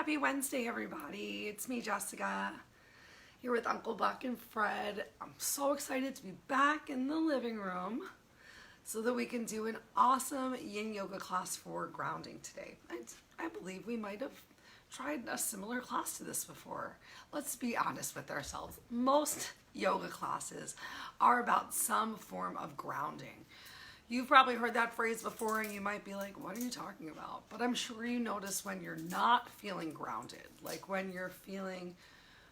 Happy Wednesday, everybody. It's me, Jessica, here with Uncle Buck and Fred. I'm so excited to be back in the living room so that we can do an awesome Yin Yoga class for grounding today. I believe we might have tried a similar class to this before. Let's be honest with ourselves. Most yoga classes are about some form of grounding. You've probably heard that phrase before and you might be like, what are you talking about? But I'm sure you notice when you're not feeling grounded, like when you're feeling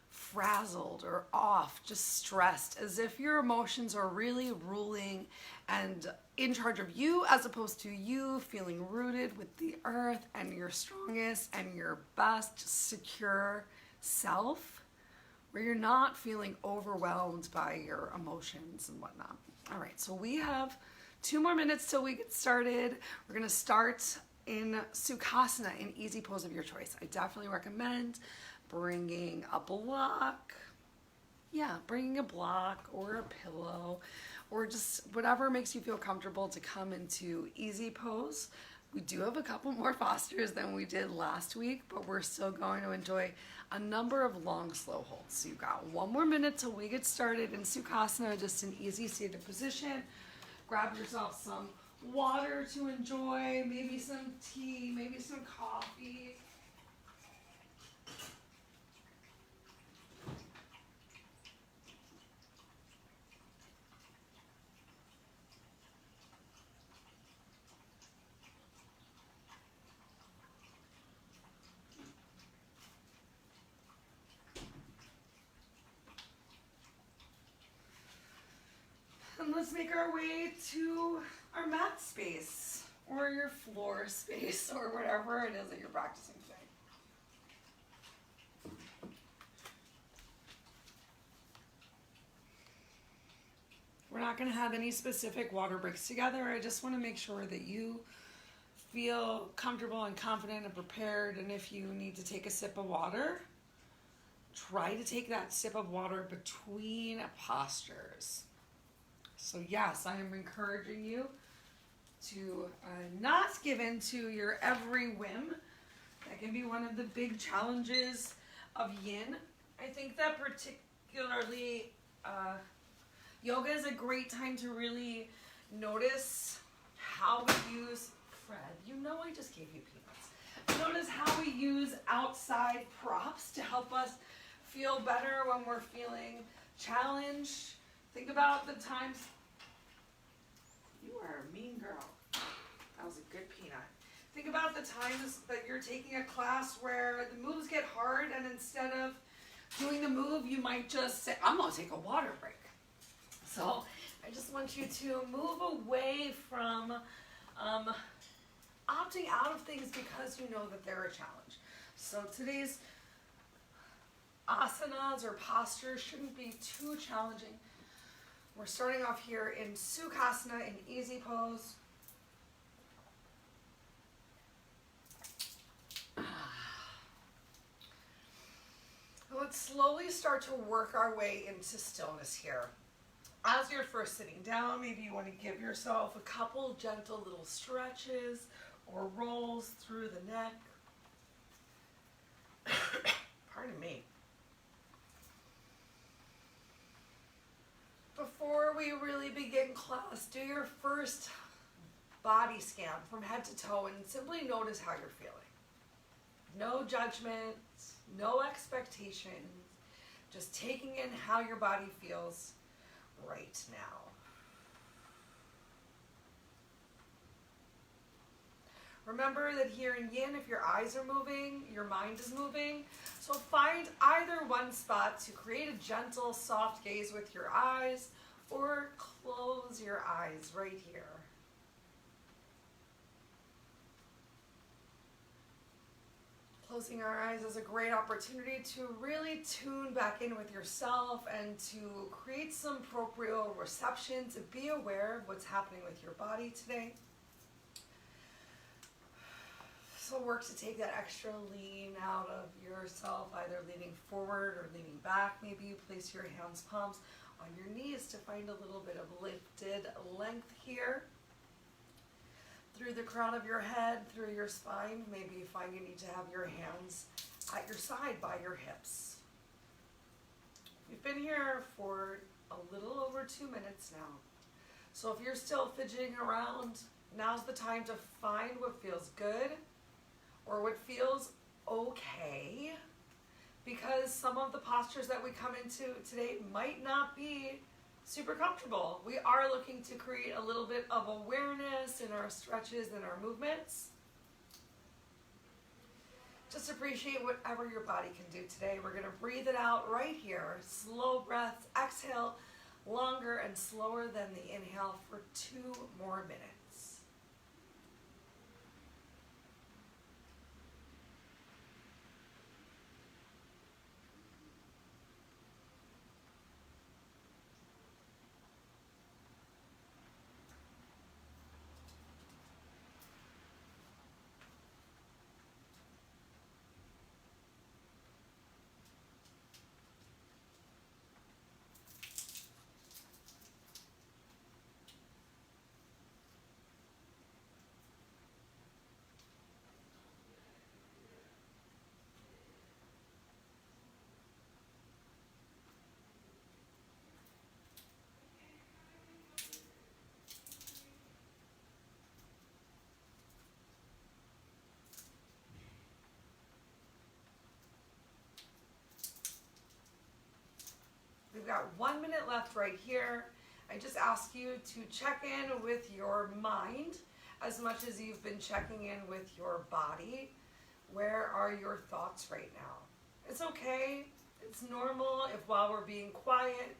frazzled or off, just stressed, as if your emotions are really ruling and in charge of you, as opposed to you feeling rooted with the earth and your strongest and your best secure self, where you're not feeling overwhelmed by your emotions and whatnot. All right, so we have 2 more minutes till we get started. We're gonna start in Sukhasana, an easy pose of your choice. I definitely recommend bringing a block. Yeah, bringing a block or a pillow or just whatever makes you feel comfortable to come into easy pose. We do have a couple more postures than we did last week, but we're still going to enjoy a number of long, slow holds. So you've got 1 more minute till we get started in Sukhasana, just an easy seated position. Grab yourself some water to enjoy, maybe some tea, maybe some coffee. And let's make our way to our mat space or your floor space or whatever it is that you're practicing today. We're not going to have any specific water breaks together. I just want to make sure that you feel comfortable and confident and prepared. And if you need to take a sip of water, try to take that sip of water between postures. So yes, I am encouraging you to not give in to your every whim. That can be one of the big challenges of Yin. I think that particularly yoga is a great time to really notice how we use, Fred, you know I just gave you peanuts. Notice how we use outside props to help us feel better when we're feeling challenged. Think about the times. You are a mean girl. That was a good peanut. Think about the times that you're taking a class where the moves get hard and instead of doing the move, you might just say, I'm gonna take a water break. So I just want you to move away from opting out of things because you know that they're a challenge. So today's asanas or postures shouldn't be too challenging. We're starting off here in Sukhasana, in easy pose. Let's slowly start to work our way into stillness here. As you're first sitting down, maybe you want to give yourself a couple gentle little stretches or rolls through the neck. Pardon me. Before we really begin class, do your first body scan from head to toe and simply notice how you're feeling. No judgment, no expectations, just taking in how your body feels right now. Remember that here in Yin, if your eyes are moving, your mind is moving. So find either one spot to create a gentle, soft gaze with your eyes or close your eyes right here. Closing our eyes is a great opportunity to really tune back in with yourself and to create some proprioception, to be aware of what's happening with your body today. So work to take that extra lean out of yourself, either leaning forward or leaning back. Maybe you place your hands, palms on your knees to find a little bit of lifted length here. through the crown of your head, through your spine. Maybe you find you need to have your hands at your side by your hips. We've been here for a little over 2 minutes now. So if you're still fidgeting around, now's the time to find what feels good or what feels okay, because some of the postures that we come into today might not be super comfortable. We are looking to create a little bit of awareness in our stretches and our movements. Just appreciate whatever your body can do today. We're going to breathe it out right here. Slow breaths. Exhale longer and slower than the inhale for 2 more minutes. We've got 1 minute left right here. I just ask you to check in with your mind as much as you've been checking in with your body. Where are your thoughts right now? It's okay. It's normal if while we're being quiet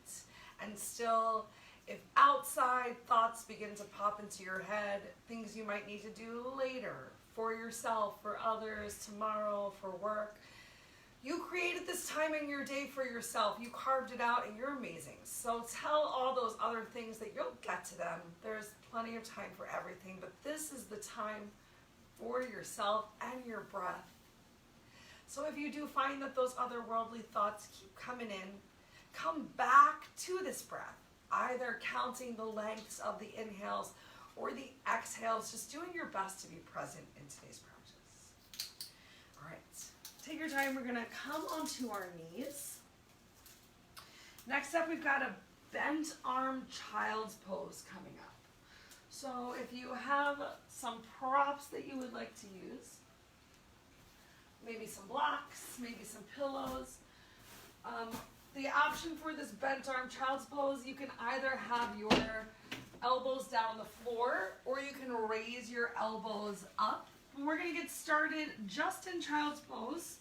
and still, if outside thoughts begin to pop into your head, things you might need to do later, for yourself, for others, tomorrow, for work. You created this time in your day for yourself. You carved it out and you're amazing. So tell all those other things that you'll get to them. There's plenty of time for everything, but this is the time for yourself and your breath. So if you do find that those otherworldly thoughts keep coming in, come back to this breath, either counting the lengths of the inhales or the exhales, just doing your best to be present in today's practice. All right. Take your time. We're going to come onto our knees. Next up, we've got a bent arm child's pose coming up. So if you have some props that you would like to use, maybe some blocks, maybe some pillows. The option for this bent arm child's pose, you can either have your elbows down on the floor or you can raise your elbows up. We're going to get started just in child's pose.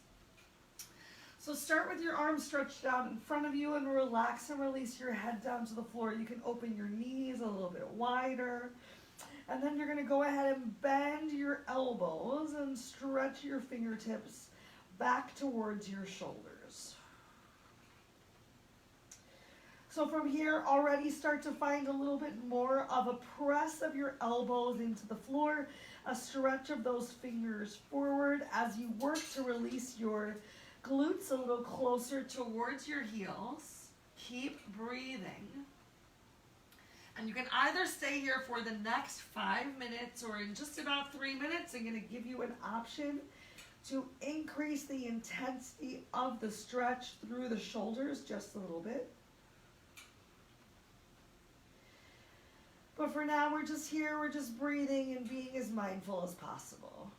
So start with your arms stretched out in front of you and relax and release your head down to the floor. You can open your knees a little bit wider. And then you're going to go ahead and bend your elbows and stretch your fingertips back towards your shoulders. So from here, already start to find a little bit more of a press of your elbows into the floor, a stretch of those fingers forward as you work to release your glutes a little closer towards your heels. Keep breathing. And you can either stay here for the next 5 minutes or in just about 3 minutes. I'm going to give you an option to increase the intensity of the stretch through the shoulders just a little bit. But for now, we're just here, we're just breathing and being as mindful as possible.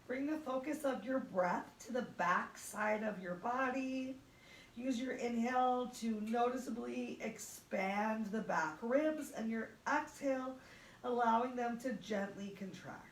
Bring the focus of your breath to the back side of your body. Use your inhale to noticeably expand the back ribs and your exhale, allowing them to gently contract.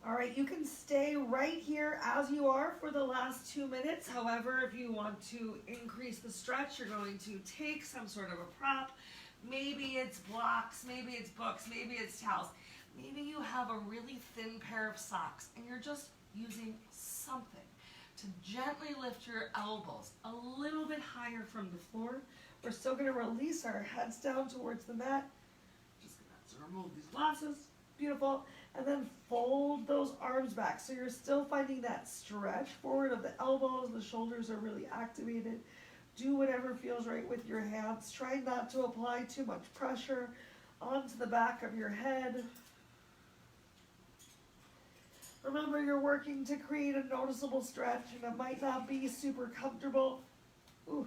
All right, you can stay right here as you are for the last 2 minutes. However, if you want to increase the stretch, you're going to take some sort of a prop. Maybe it's blocks, maybe it's books, maybe it's towels. Maybe you have a really thin pair of socks and you're just using something to gently lift your elbows a little bit higher from the floor. We're still going to release our heads down towards the mat. Just going to remove these glasses. Beautiful. And then fold those arms back. So you're still finding that stretch forward of the elbows. The shoulders are really activated. Do whatever feels right with your hands. Try not to apply too much pressure onto the back of your head. Remember, you're working to create a noticeable stretch, and it might not be super comfortable. Ooh.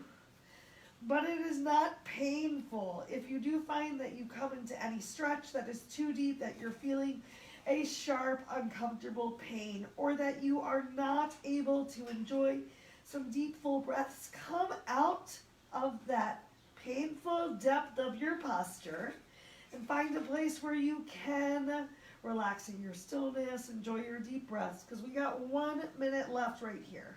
But it is not painful. If you do find that you come into any stretch that is too deep, that you're feeling a sharp, uncomfortable pain, or that you are not able to enjoy some deep, full breaths, come out of that painful depth of your posture and find a place where you can relax in your stillness, enjoy your deep breaths, because we got 1 minute left right here.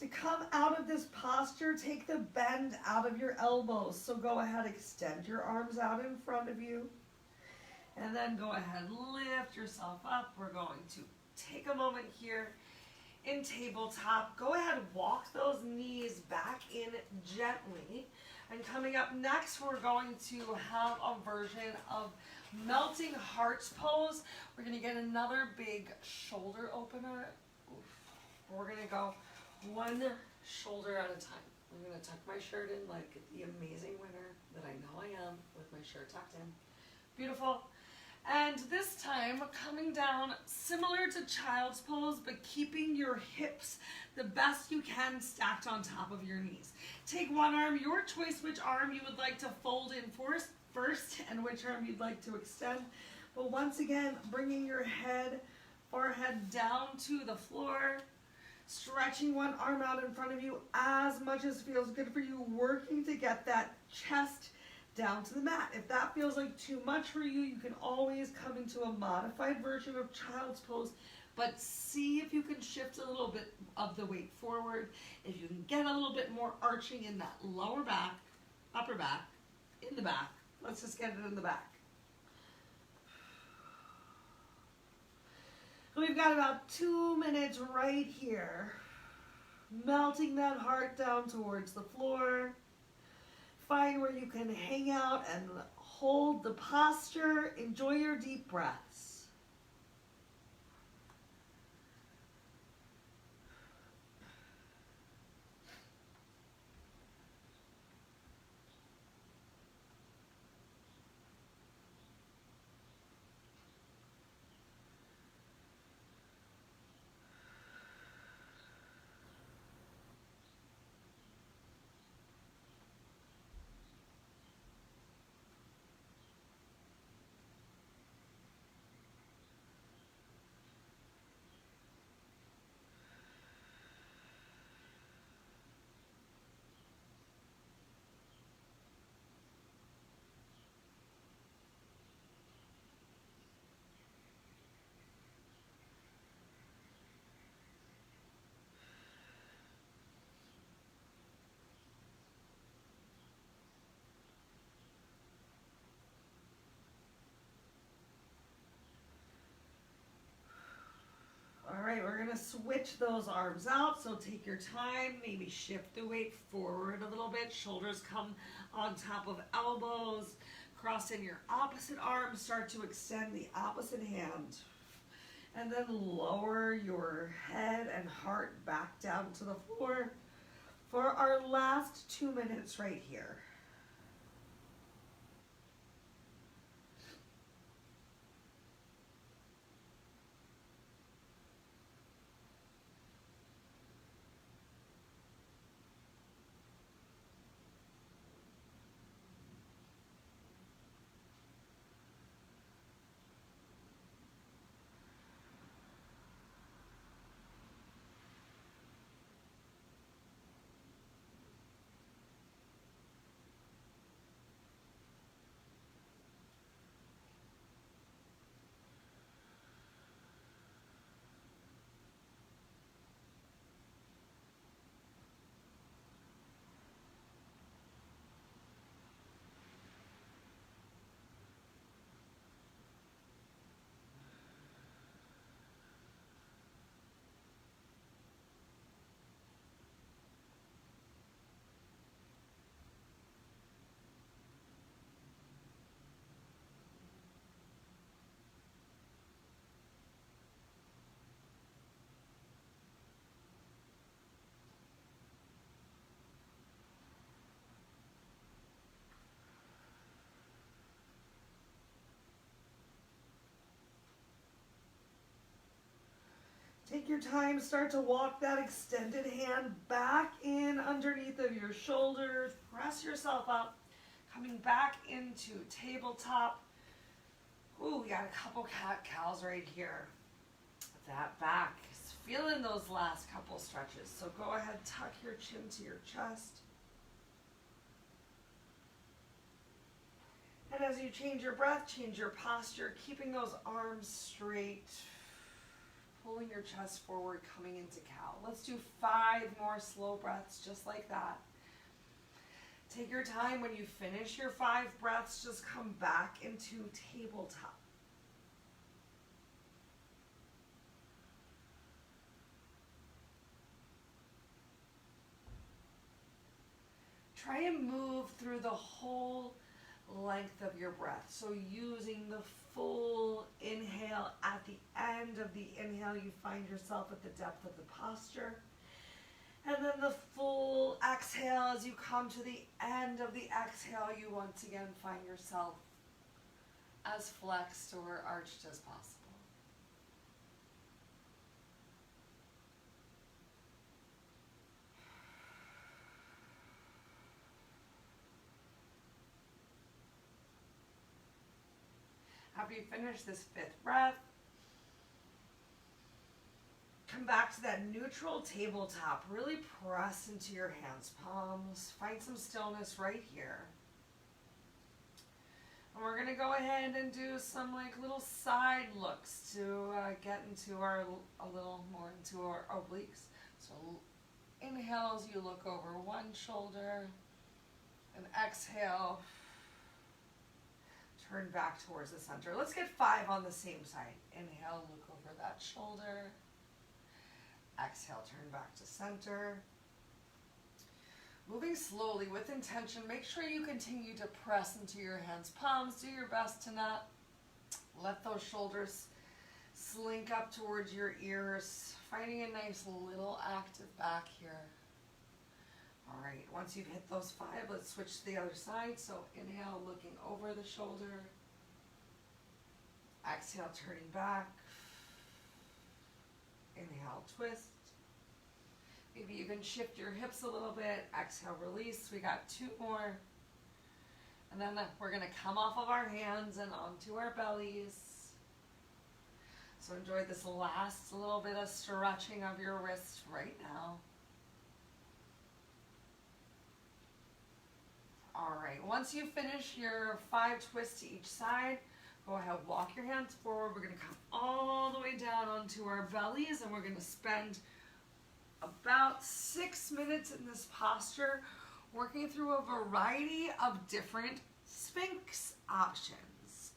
To come out of this posture, take the bend out of your elbows. So go ahead, extend your arms out in front of you. And then go ahead, lift yourself up. We're going to take a moment here in tabletop. Go ahead, walk those knees back in gently. And coming up next, we're going to have a version of melting hearts pose. We're going to get another big shoulder opener. We're going to go one shoulder at a time. I'm going to tuck my shirt in like the amazing winner that I know I am, with my shirt tucked in. Beautiful. And this time, coming down similar to child's pose, but keeping your hips the best you can stacked on top of your knees. Take one arm, your choice which arm you would like to fold in first and which arm you'd like to extend. But once again, bringing your head, forehead down to the floor. Stretching one arm out in front of you as much as feels good for you, working to get that chest down to the mat. If that feels like too much for you, you can always come into a modified version of child's pose, but see if you can shift a little bit of the weight forward. If you can get a little bit more arching in that lower back, upper back, in the back. Let's just get it in the back. We've got about 2 minutes right here. Melting that heart down towards the floor. Find where you can hang out and hold the posture. Enjoy your deep breaths. All right, we're gonna switch those arms out, so take your time, maybe shift the weight forward a little bit, shoulders come on top of elbows, cross in your opposite arm, start to extend the opposite hand, and then lower your head and heart back down to the floor for our last 2 minutes right here. Take your time, start to walk that extended hand back in underneath of your shoulders. Press yourself up, coming back into tabletop. Ooh, we got a couple cat-cows right here. That back is feeling those last couple stretches. So go ahead, tuck your chin to your chest. And as you change your breath, change your posture, keeping those arms straight. Pulling your chest forward, coming into cow. Let's do 5 more slow breaths just like that. Take your time. When you finish your 5 breaths, just come back into tabletop. Try and move through the whole length of your breath. So using the full inhale at the end of the inhale, you find yourself at the depth of the posture. And then the full exhale, as you come to the end of the exhale, you once again find yourself as flexed or arched as possible. After you finish this 5th breath, come back to that neutral tabletop. Really press into your hands, palms. Find some stillness right here. And we're going to go ahead and do some like little side looks to get into a little more into our obliques. So inhale as you look over one shoulder, and exhale turn back towards the center. Let's get 5 on the same side. Inhale, look over that shoulder. Exhale, turn back to center. Moving slowly with intention, make sure you continue to press into your hands' palms. Do your best to not let those shoulders slink up towards your ears. Finding a nice little active back here. All right, once you've hit those 5, let's switch to the other side. So inhale, looking over the shoulder. Exhale, turning back. Inhale, twist. Maybe you can shift your hips a little bit. Exhale, release. We got 2 more. And then we're going to come off of our hands and onto our bellies. So enjoy this last little bit of stretching of your wrist right now. All right, once you finish your 5 twists to each side, go ahead, walk your hands forward. We're going to come all the way down onto our bellies, and we're going to spend about 6 minutes in this posture, working through a variety of different Sphinx options.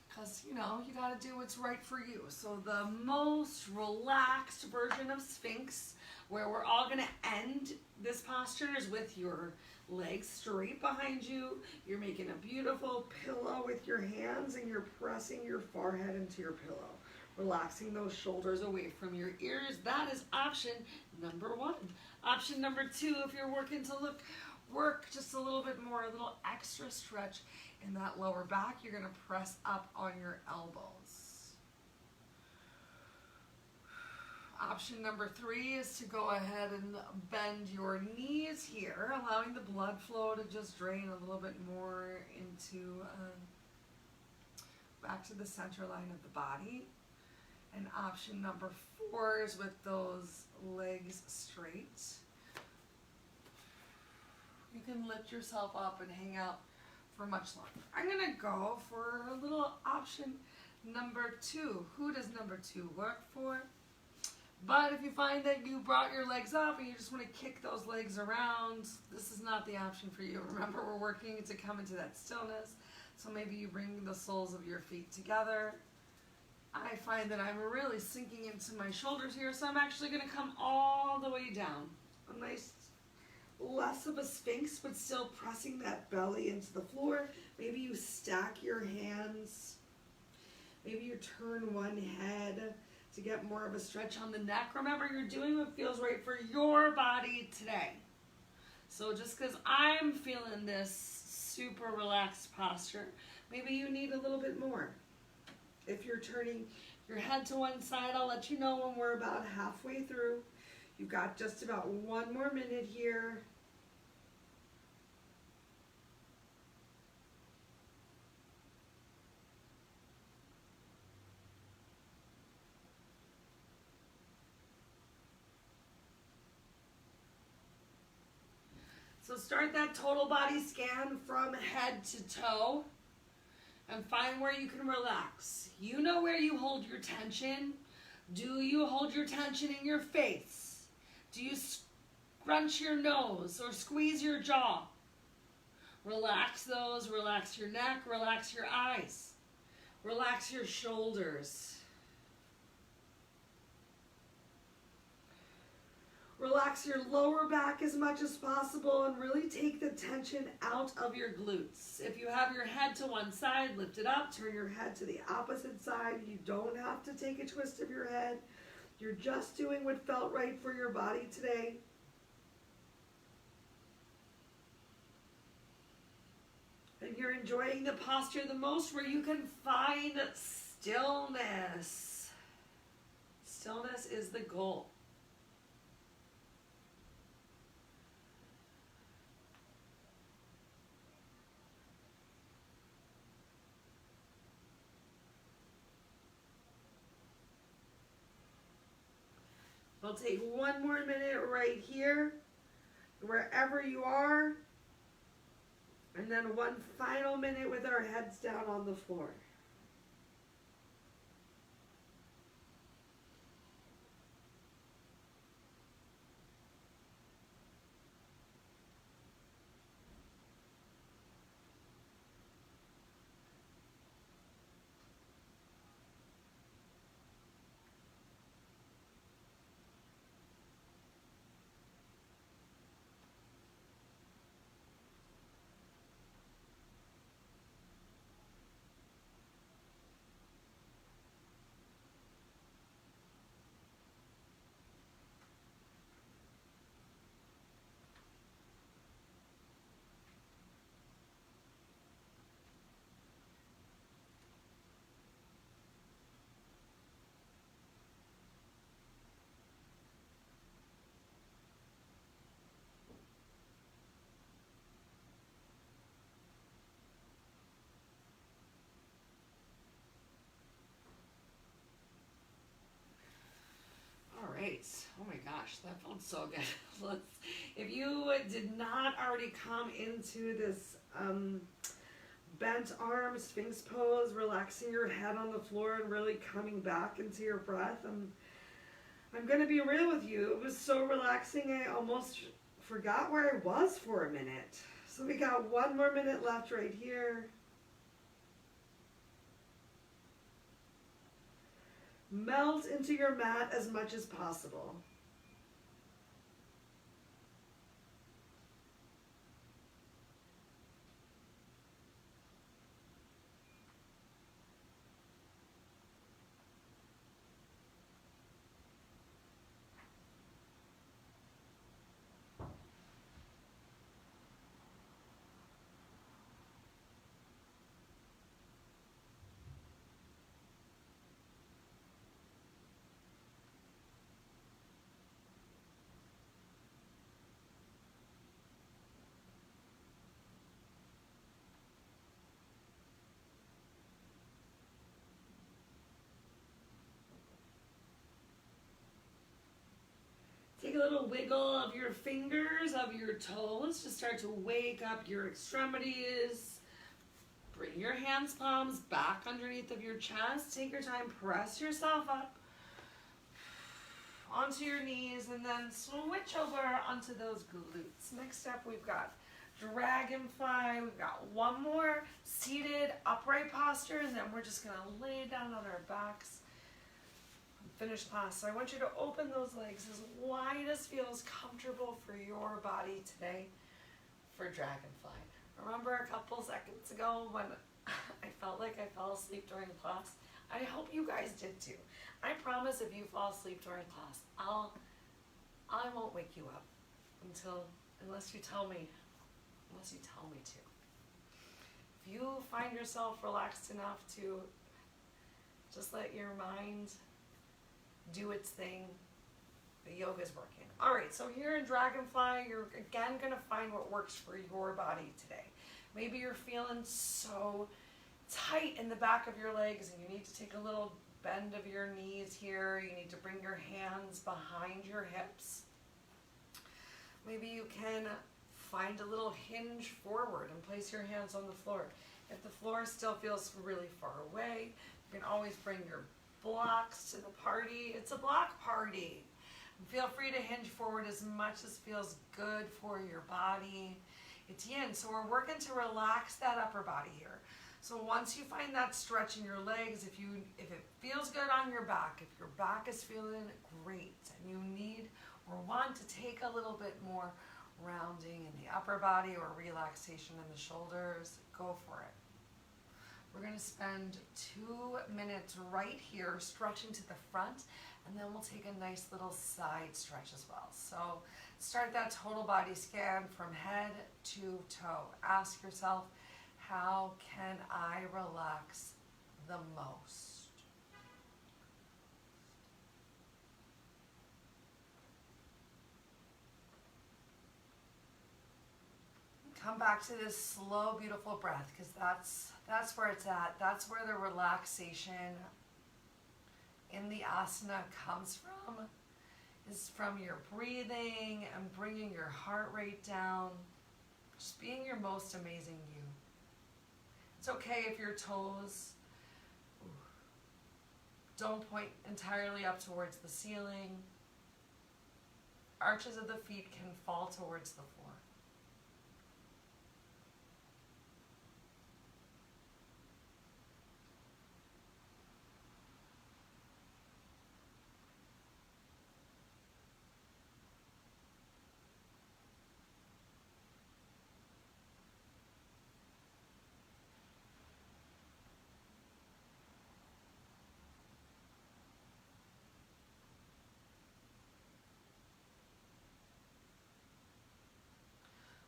Because, you know, you got to do what's right for you. So the most relaxed version of Sphinx, where we're all going to end this posture, is with your legs straight behind you. You're making a beautiful pillow with your hands, and you're pressing your forehead into your pillow, relaxing those shoulders away from your ears. That is option number 1. Option number 2, if you're working to work just a little bit more, a little extra stretch in that lower back, you're going to press up on your elbows. Option number 3 is to go ahead and bend your knees here, allowing the blood flow to just drain a little bit more into back to the center line of the body. And option number 4 is with those legs straight. You can lift yourself up and hang out for much longer. I'm going to go for a little option number 2. Who does number 2 work for? But if you find that you brought your legs up and you just want to kick those legs around, this is not the option for you. Remember, we're working to come into that stillness. So maybe you bring the soles of your feet together. I find that I'm really sinking into my shoulders here, so I'm actually going to come all the way down. A nice, less of a Sphinx, but still pressing that belly into the floor. Maybe you stack your hands. Maybe you turn one head to get more of a stretch on the neck. Remember, you're doing what feels right for your body today. So just because I'm feeling this super relaxed posture, maybe you need a little bit more. If you're turning your head to one side, I'll let you know when we're about halfway through. You've got just about 1 more minute here. So start that total body scan from head to toe and find where you can relax. You know where you hold your tension. Do you hold your tension in your face? Do you scrunch your nose or squeeze your jaw? Relax those, relax your neck, relax your eyes, relax your shoulders. Relax your lower back as much as possible and really take the tension out of your glutes. If you have your head to one side, lift it up. Turn your head to the opposite side. You don't have to take a twist of your head. You're just doing what felt right for your body today. And you're enjoying the posture the most where you can find stillness. Stillness is the goal. We'll take 1 more minute right here, wherever you are, and then 1 final minute with our heads down on the floor. gosh, that felt so good. If you did not already come into this bent arm Sphinx pose, relaxing your head on the floor and really coming back into your breath, I'm going to be real with you. It was so relaxing, I almost forgot where I was for a minute. So we got 1 more minute left right here. Melt into your mat as much as possible. Take a little wiggle of your fingers, of your toes, to start to wake up your extremities. Bring your hands, palms back underneath of your chest. Take your time, press yourself up onto your knees, and then switch over onto those glutes. Next up, we've got Dragonfly. We've got 1 more seated upright posture, and then we're just gonna lay down on our backs. Finished class. So I want you to open those legs as wide as feels comfortable for your body today for Dragonfly. Remember a couple seconds ago when I felt like I fell asleep during class? I hope you guys did too. I promise if you fall asleep during class, I won't wake you up unless you tell me to. If you find yourself relaxed enough to just let your mind do its thing, the yoga's working. All right, so here in Dragonfly, you're again gonna find what works for your body today. Maybe you're feeling so tight in the back of your legs and you need to take a little bend of your knees here. You need to bring your hands behind your hips. Maybe you can find a little hinge forward and place your hands on the floor. If the floor still feels really far away, you can always bring your blocks to the party. It's a block party. Feel free to hinge forward as much as feels good for your body. It's yin, so we're working to relax that upper body here. So once you find that stretch in your legs, if it feels good on your back, if your back is feeling great and you need or want to take a little bit more rounding in the upper body or relaxation in the shoulders, go for it. We're going to spend 2 minutes right here stretching to the front, and then we'll take a nice little side stretch as well. So start that total body scan from head to toe. Ask yourself, how can I relax the most? Come back to this slow, beautiful breath, because that's where it's at. That's where the relaxation in the asana comes from, is from your breathing and bringing your heart rate down, just being your most amazing you. It's okay if your toes don't point entirely up towards the ceiling. Arches of the feet can fall towards the floor.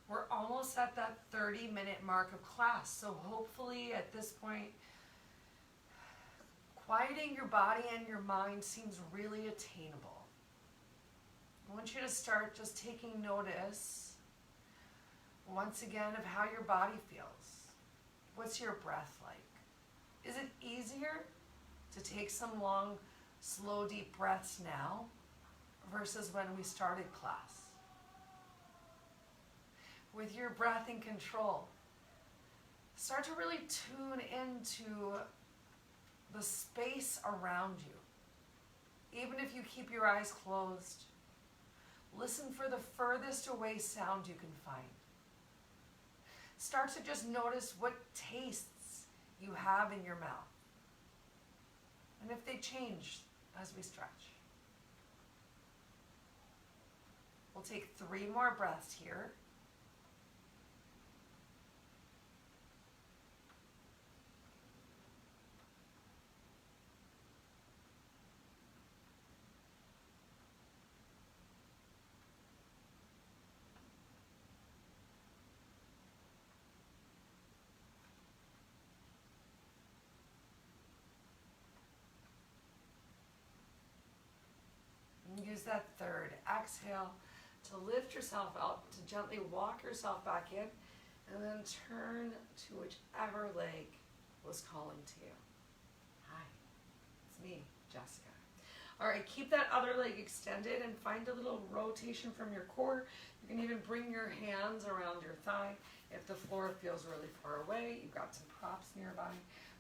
We're almost at that 30-minute mark of class, so hopefully at this point, quieting your body and your mind seems really attainable. I want you to start just taking notice, once again, of how your body feels. What's your breath like? Is it easier to take some long, slow, deep breaths now? versus when we started class. With your breath in control, start to really tune into the space around you. Even if you keep your eyes closed, listen for the furthest away sound you can find. Start to just notice what tastes you have in your mouth, and if they change as we stretch. We'll take 3 more breaths here. And use that third exhale to lift yourself up, to gently walk yourself back in, and then turn to whichever leg was calling to you. Hi, it's me, Jessica. All right, keep that other leg extended and find a little rotation from your core. You can even bring your hands around your thigh. If the floor feels really far away, you've got some props nearby.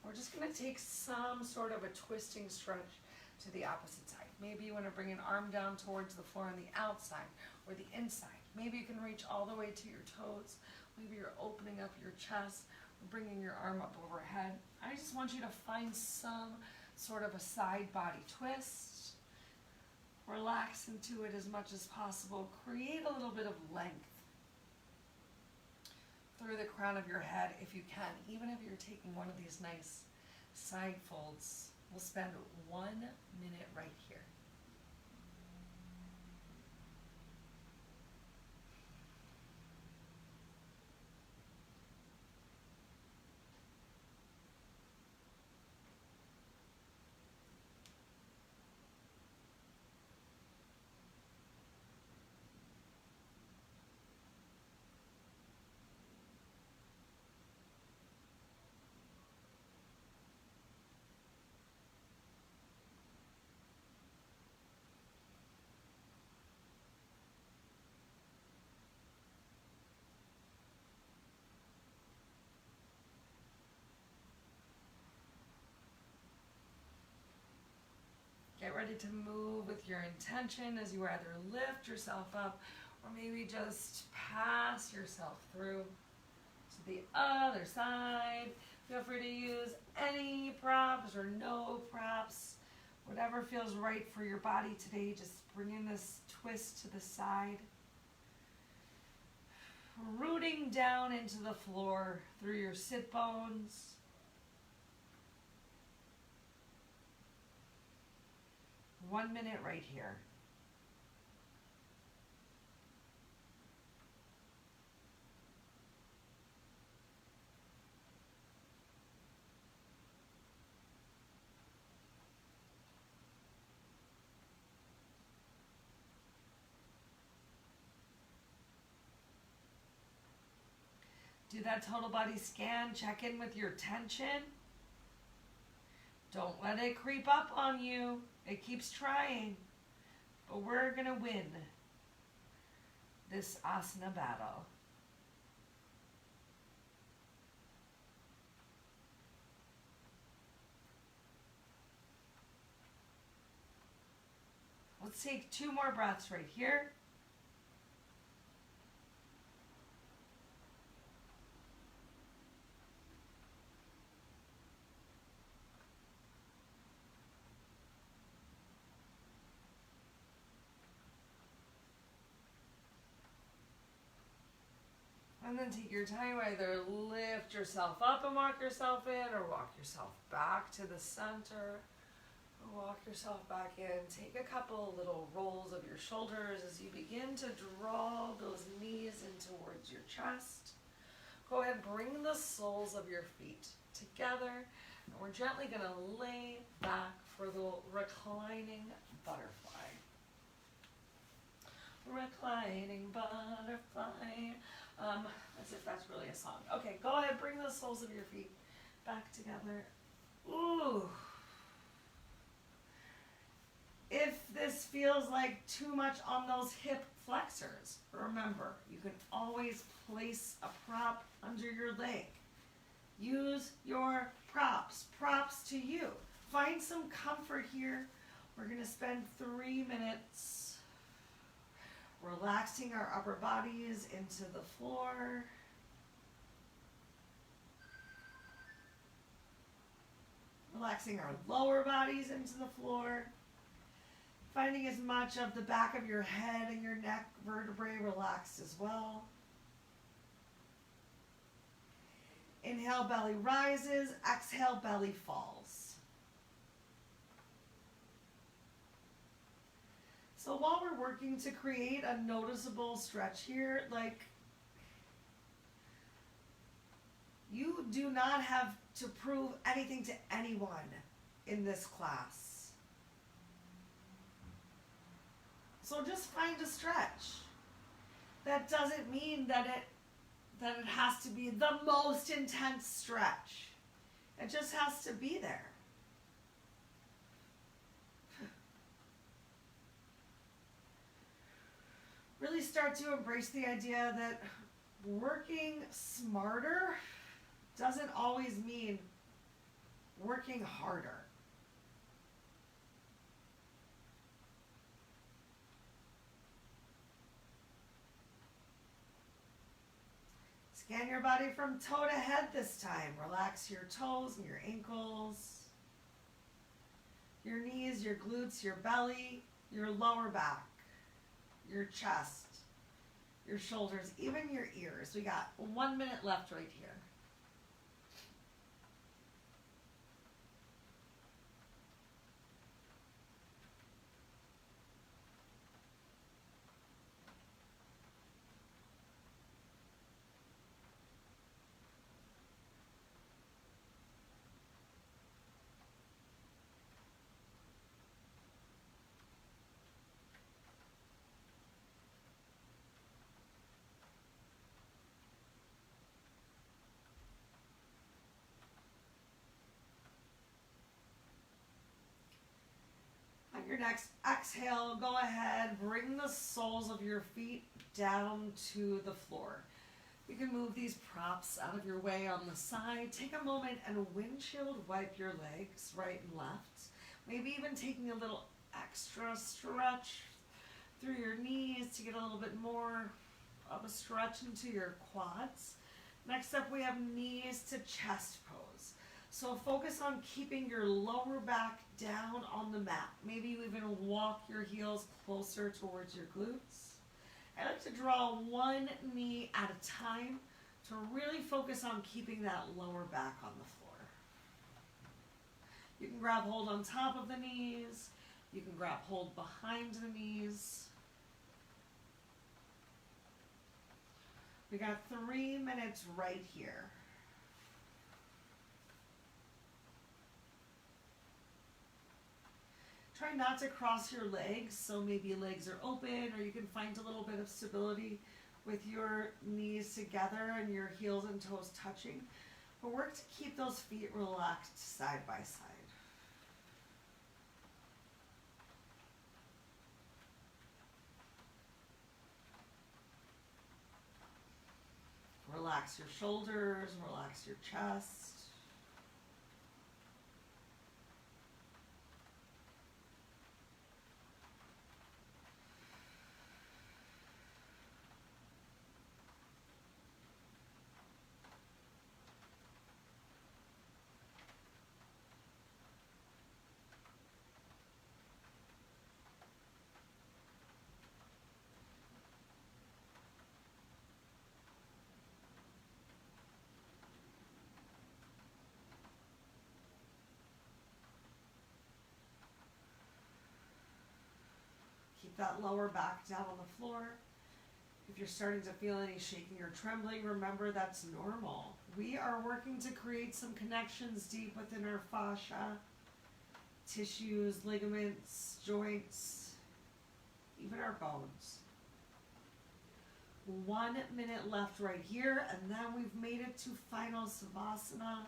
We're just gonna take some sort of a twisting stretch to the opposite side. Maybe you want to bring an arm down towards the floor on the outside or the inside. Maybe you can reach all the way to your toes. Maybe you're opening up your chest or bringing your arm up overhead. I just want you to find some sort of a side body twist. Relax into it as much as possible. Create a little bit of length through the crown of your head if you can. Even if you're taking one of these nice side folds, we'll spend 1 minute right here. Get ready to move with your intention as you either lift yourself up or maybe just pass yourself through to the other side. Feel free to use any props or no props, whatever feels right for your body today. Just bring in this twist to the side. Rooting down into the floor through your sit bones. One minute right here. Do that total body scan. Check in with your tension. Don't let it creep up on you. It keeps trying, but we're gonna win this asana battle. Let's take 2 more breaths right here. And then take your time, either lift yourself up and walk yourself in, or walk yourself back to the center, or walk yourself back in. Take a couple little rolls of your shoulders as you begin to draw those knees in towards your chest. Go ahead, bring the soles of your feet together, and we're gently going to lay back for the reclining butterfly. Reclining butterfly. As if that's really a song. Okay, go ahead, bring the soles of your feet back together. Ooh. If this feels like too much on those hip flexors, remember, you can always place a prop under your leg. Use your props to you. Find some comfort here. We're going to spend 3 minutes relaxing our upper bodies into the floor. Relaxing our lower bodies into the floor. Finding as much of the back of your head and your neck vertebrae relaxed as well. Inhale, belly rises. Exhale, belly falls. So while we're working to create a noticeable stretch here, like, you do not have to prove anything to anyone in this class. So just find a stretch. That doesn't mean that it has to be the most intense stretch. It just has to be there. Really start to embrace the idea that working smarter doesn't always mean working harder. Scan your body from toe to head this time. Relax your toes and your ankles, your knees, your glutes, your belly, your lower back, your chest, your shoulders, even your ears. We got 1 minute left right here. Your next exhale, go ahead, bring the soles of your feet down to the floor. You can move these props out of your way on the side. Take a moment and windshield wipe your legs right and left. Maybe even taking a little extra stretch through your knees to get a little bit more of a stretch into your quads. Next up, we have knees to chest pose. So focus on keeping your lower back down on the mat. Maybe you even walk your heels closer towards your glutes. I like to draw one knee at a time to really focus on keeping that lower back on the floor. You can grab hold on top of the knees. You can grab hold behind the knees. We got 3 minutes right here. Try not to cross your legs, so maybe your legs are open, or you can find a little bit of stability with your knees together and your heels and toes touching. But work to keep those feet relaxed side by side. Relax your shoulders, relax your chest. Keep that lower back down on the floor. If you're starting to feel any shaking or trembling, remember that's normal. We are working to create some connections deep within our fascia, tissues, ligaments, joints, even our bones. 1 minute left right here, and then we've made it to final Savasana.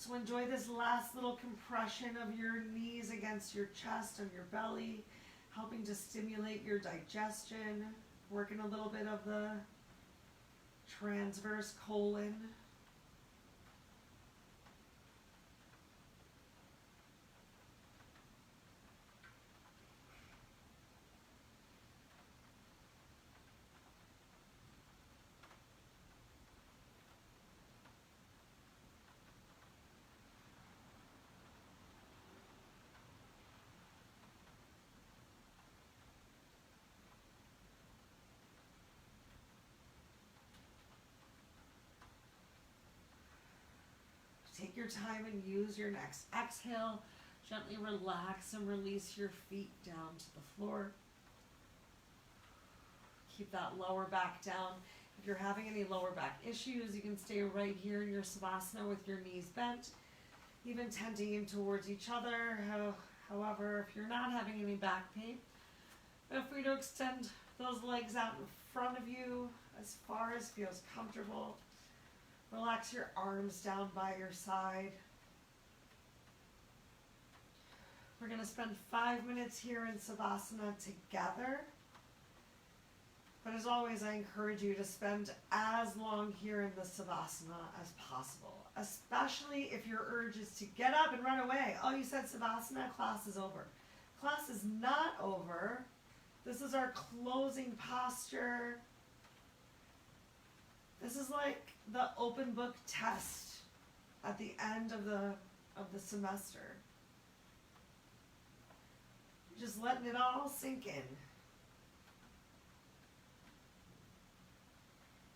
So enjoy this last little compression of your knees against your chest and your belly, helping to stimulate your digestion, working a little bit of the transverse colon. Take your time and use your next exhale. Gently relax and release your feet down to the floor. Keep that lower back down. If you're having any lower back issues, you can stay right here in your Savasana with your knees bent, even tenting towards each other. However, if you're not having any back pain, feel free to extend those legs out in front of you as far as feels comfortable. Relax your arms down by your side. We're going to spend 5 minutes here in Savasana together. But as always, I encourage you to spend as long here in the Savasana as possible, especially if your urge is to get up and run away. Oh, you said Savasana? Class is over. Class is not over. This is our closing posture. This is like the open book test at the end of the semester. Just letting it all sink in.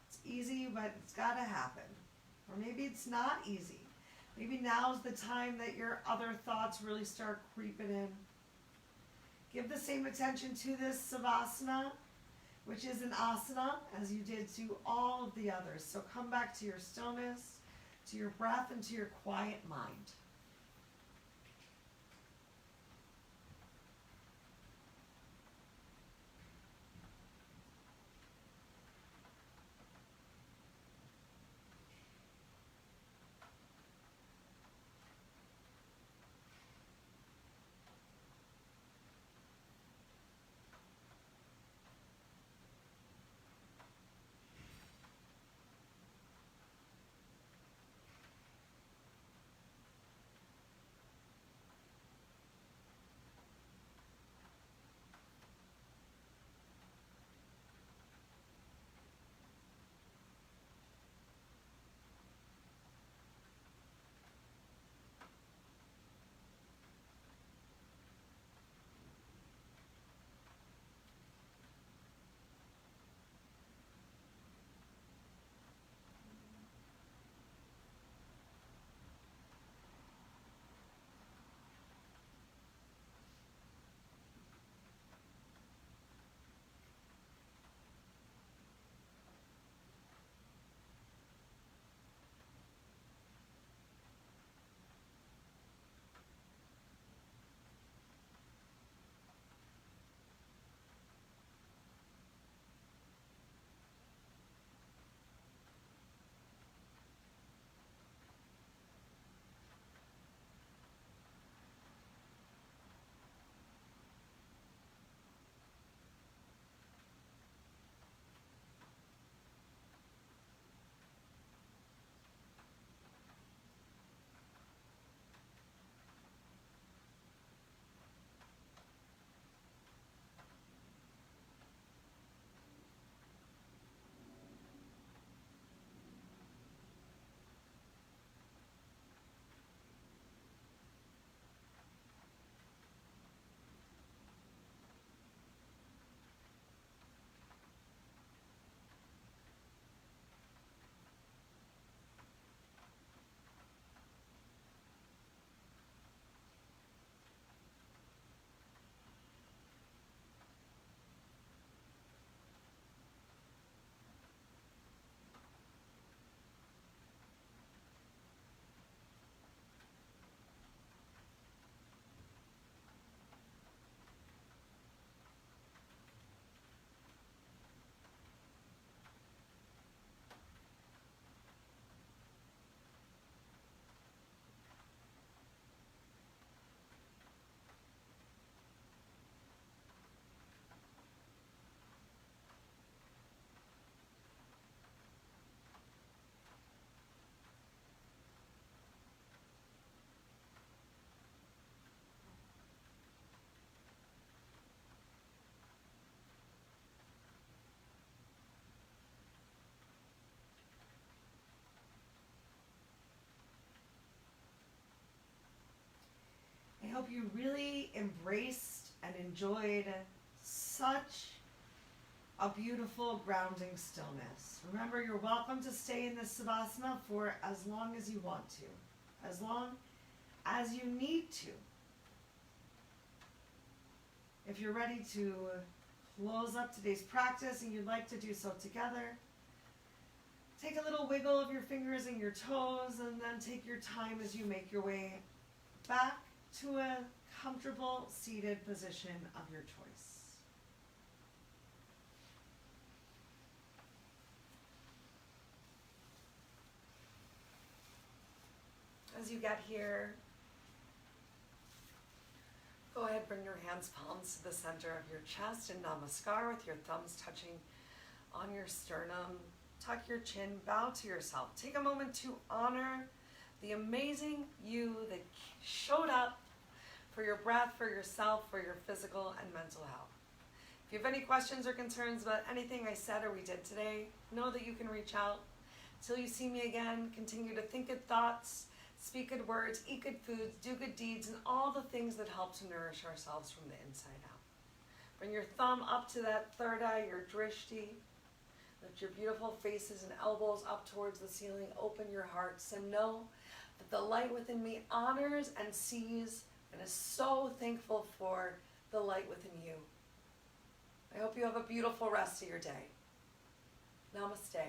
It's easy, but it's got to happen. Or maybe it's not easy. Maybe now's the time that your other thoughts really start creeping in. Give the same attention to this Savasana, which is an asana, as you did to all of the others. So come back to your stillness, to your breath, and to your quiet mind. hope you really embraced and enjoyed such a beautiful grounding stillness. Remember, you're welcome to stay in this Savasana for as long as you want to, as long as you need to. If you're ready to close up today's practice and you'd like to do so together, take a little wiggle of your fingers and your toes, and then take your time as you make your way back to a comfortable seated position of your choice. As you get here, go ahead, bring your hands, palms to the center of your chest in Namaskar with your thumbs touching on your sternum. Tuck your chin, bow to yourself. Take a moment to honor the amazing you that showed up for your breath, for yourself, for your physical and mental health. If you have any questions or concerns about anything I said or we did today, know that you can reach out. Till you see me again, continue to think good thoughts, speak good words, eat good foods, do good deeds, and all the things that help to nourish ourselves from the inside out. Bring your thumb up to that third eye, your drishti. Lift your beautiful faces and elbows up towards the ceiling. Open your hearts and know that the light within me honors and sees and is so thankful for the light within you. I hope you have a beautiful rest of your day. Namaste.